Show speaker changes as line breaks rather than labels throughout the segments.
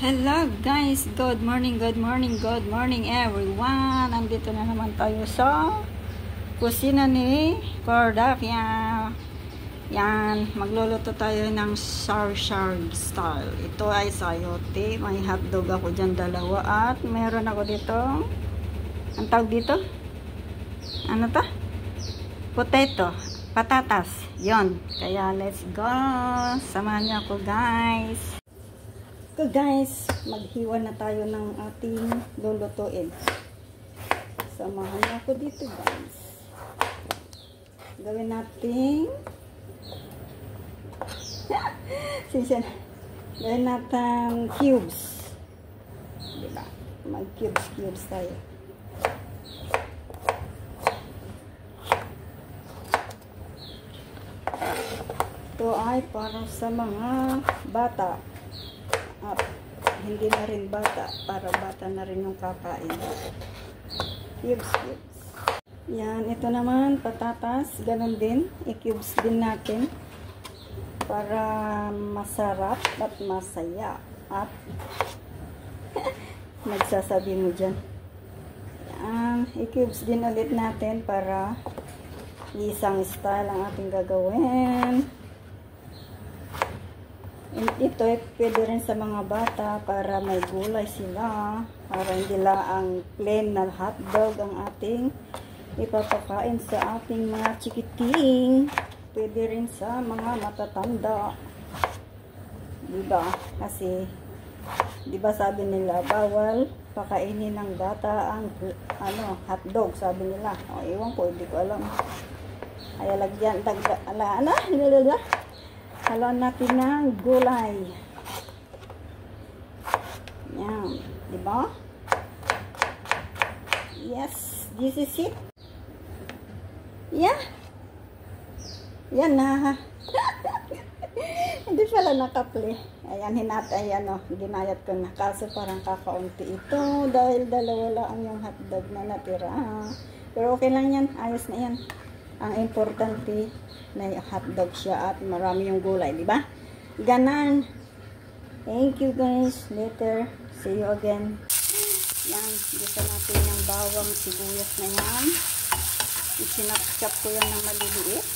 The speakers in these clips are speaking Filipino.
Hello guys, good morning everyone. Nandito na naman tayo sa kusina ni Cordafia. Yan, magluluto tayo ng shar-shar style. Ito ay sayote, may hotdog ako dyan dalawa at meron ako dito, ang tawag dito? Ano to? Potato, patatas. Yon, kaya let's go. Samahan niyo ako guys. So guys, maghiwa na tayo ng ating lulutuin. Samahan niyo ako dito guys. Gawin natin gawin natin cubes. Diba? Mag cubes tayo. Ito ay para sa mga bata. At hindi na rin bata, para bata na rin yung kakain. Cubes. Yan, ito naman patatas, ganun din, i-cubes din natin para masarap at masaya. At nagsasabi mo dyan. Yan, i-cubes din ulit natin para isang style ang ating gagawin. Ito ay pwede rin sa mga bata para may gulay sila, para hindi lang ang plain na hotdog ang ating ipapakain sa ating mga chikiting. Pwede rin sa mga matatanda, diba? Kasi diba sabi nila bawal pakainin ng bata ang hotdog, sabi nila. O, iwan ko, hindi ko alam. Ay lagyan haluan natin ng gulay. Yan. Diba? Yes. This is it. Yeah. Yan na. Hindi pala nakaple. Ayan, ayan o. Ginayat ko na. Kaso parang kakaunti ito. Dahil dalawa lang yung hotdog na natira. Pero okay lang yan. Ayos na yan. Ang importante na hotdog siya at marami yung gulay, di ba? Ganan. Thank you guys. Later. See you again. Yan. Gisa natin yung bawang sibuyas na yan. Isinap-chop ko yan ng maliliit.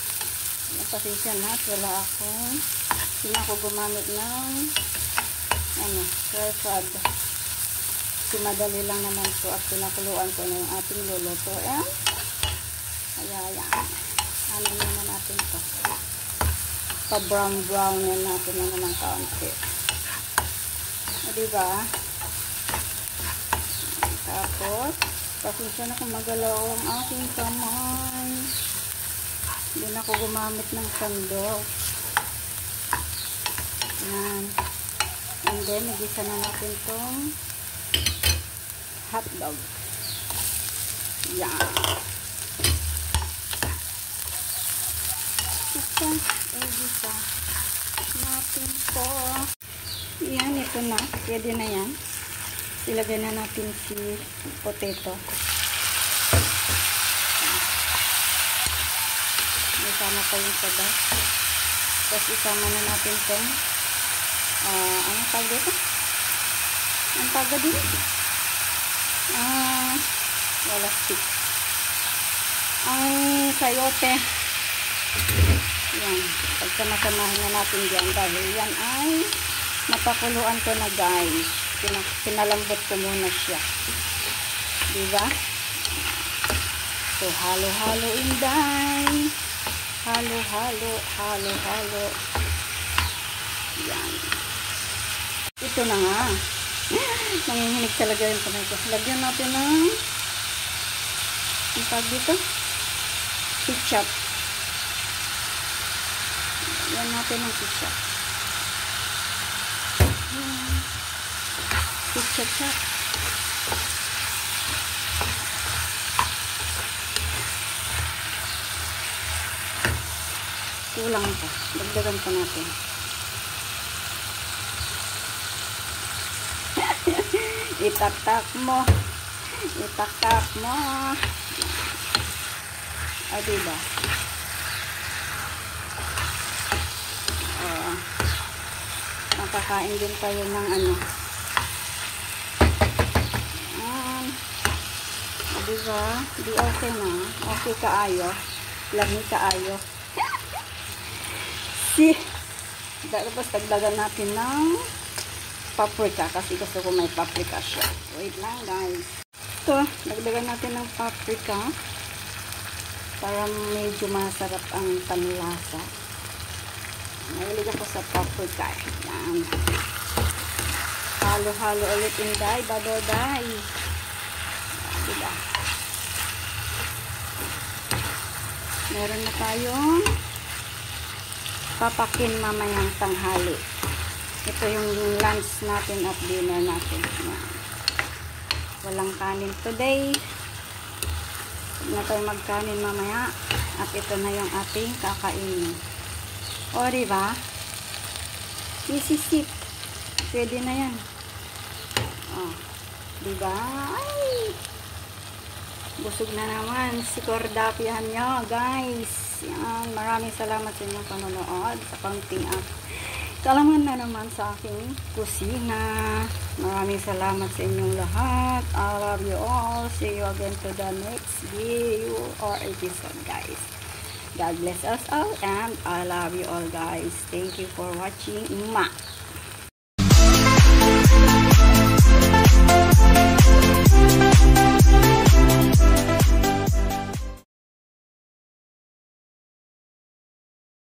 Pasensya na. Wala ako. Hindi ako gumamit ng tripod. Simadali lang naman ko at pinakuluan ko na yung ating luluto. Ayan. Ano naman natin ito? Pa-brown yan natin naman ng kaunti. O, diba? Tapos, pasensya na kung magalaw ang aking kamay. Hindi na ako gumamit ng sandok. Yan. And then, nagisa na natin itong hotdog. Yan. Igisa natin po. Yan, ito na. Pwede na yan. Ilagay na natin si potato. Isama pa yung sada. Tapos isama na natin itong ano tawag dito? Ang tawag dito? Wala stick. Ang sayote. Yan. Pagkamasamahin na natin dyan dahil yan ay napakuluan ko na guys. Pinalambot ko muna siya. Diba? So, halo-halo inday. Halo-halo. Yan. Ito na nga. Nanginginig talaga yung kamay ko. Lagyan natin ng ang tawag dito? Ketchup. Lagyan natin ng ketchup. Ketchup. Kulang pa. Dagdagan pa natin. Itaktak mo. O, diba? Makakain din tayo ng Diba? Di okay na. Okay kaayo. Lami kaayo. Tapos dagdagan natin ng paprika kasi gusto ko may paprika siya. Wait lang guys. Ito, dagdagan natin ng paprika para medyo masarap ang panlasa. Mahilig ako sa paprika. Yan. Halo-halo ulit inday, badoday. Diba? Meron na tayong papakin mamayang tanghali. Ito yung lunch natin at dinner natin. Yan. Walang kanin today. Huwag na tayo magkanin mamaya. At ito na yung ating kakainin. O, diba? Isisip. Pwede na yan. O, diba? Ay! Busog na naman si Cordapian nyo, guys. Yan. Maraming salamat sa inyong panonood sa kaunting kalaman na naman sa aking kusina. Maraming salamat sa inyong lahat. I love you all. See you again to the next video or episode, guys. God bless us all and I love you all, guys. Thank you for watching.